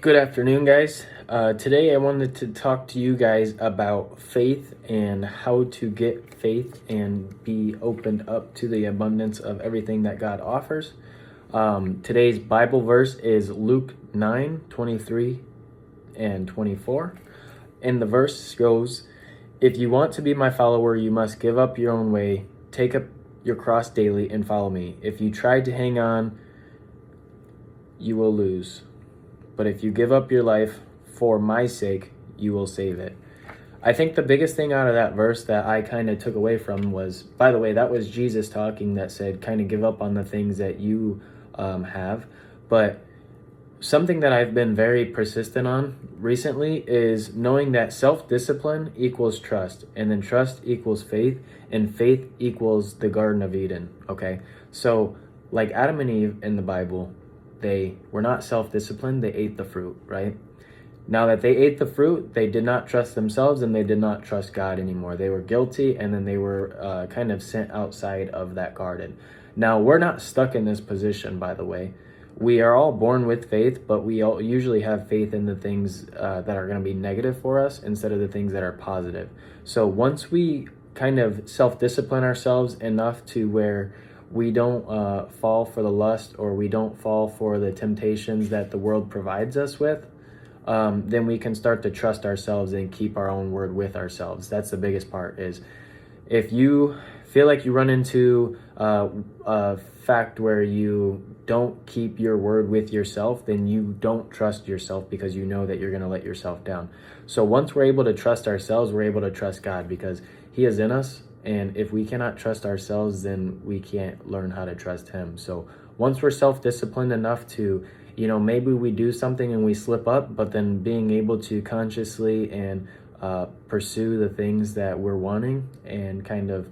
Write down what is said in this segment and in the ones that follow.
Good afternoon, guys. Today I wanted to talk to you guys about faith and how to get faith and be opened up to the abundance of everything that God offers. Today's Bible verse is Luke 9:23 and 24. And the verse goes, "If you want to be my follower, you must give up your own way, take up your cross daily, and follow me. If you try to hang on, you will lose. But if you give up your life for my sake, you will save it." I think the biggest thing out of that verse that I kind of took away from was, by the way, that was Jesus talking that said, kind of give up on the things that you have. But something that I've been very persistent on recently is knowing that self-discipline equals trust, and then trust equals faith, and faith equals the Garden of Eden, okay? So, like Adam and Eve in the Bible, they were not self-disciplined, they ate the fruit, right? Now that they ate the fruit, they did not trust themselves and they did not trust God anymore. They were guilty, and then they were kind of sent outside of that garden. Now, we're not stuck in this position, by the way. We are all born with faith, but we all usually have faith in the things that are going to be negative for us instead of the things that are positive. So once we kind of self-discipline ourselves enough to where we don't fall for the lust, or we don't fall for the temptations that the world provides us with, then we can start to trust ourselves and keep our own word with ourselves. That's the biggest part. Is if you feel like you run into a fact where you don't keep your word with yourself, then you don't trust yourself, because you know that you're going to let yourself down. So once we're able to trust ourselves, we're able to trust God, because He is in us. And if we cannot trust ourselves, then we can't learn how to trust Him. So once we're self-disciplined enough to, maybe we do something and we slip up, but then being able to consciously and pursue the things that we're wanting and kind of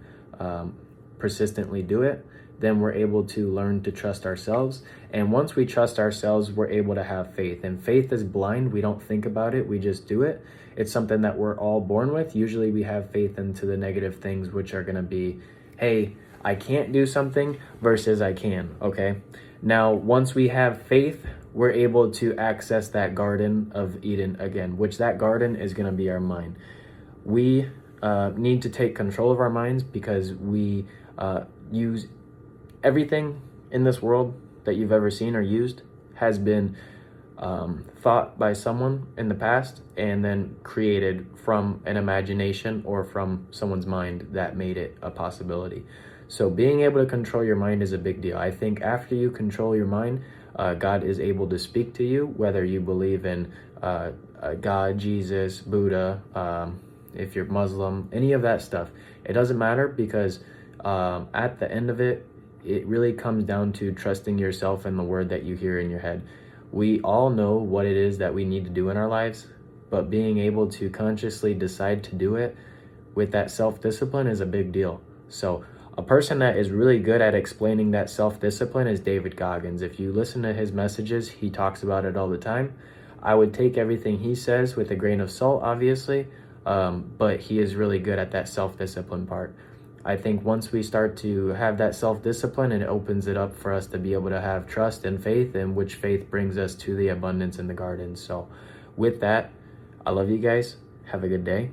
persistently do it, then we're able to learn to trust ourselves. And once we trust ourselves, we're able to have faith. And faith is blind. We don't think about it. We just do it. It's something that we're all born with. Usually we have faith into the negative things, which are going to be, hey, I can't do something versus I can, okay? Now, once we have faith, we're able to access that Garden of Eden again, which that garden is going to be our mind. We need to take control of our minds, because we use everything in this world that you've ever seen or used has been thought by someone in the past and then created from an imagination or from someone's mind that made it a possibility. So being able to control your mind is a big deal. I think after you control your mind, God is able to speak to you, whether you believe in God, Jesus, Buddha, if you're Muslim, any of that stuff. It doesn't matter, because at the end of it, it really comes down to trusting yourself and the word that you hear in your head. We all know what it is that we need to do in our lives, but being able to consciously decide to do it with that self-discipline is a big deal. So a person that is really good at explaining that self-discipline is David Goggins. If you listen to his messages, he talks about it all the time. I would take everything he says with a grain of salt, obviously, but he is really good at that self-discipline part. I think once we start to have that self-discipline, it opens it up for us to be able to have trust and faith, and which faith brings us to the abundance in the garden. So with that, I love you guys. Have a good day.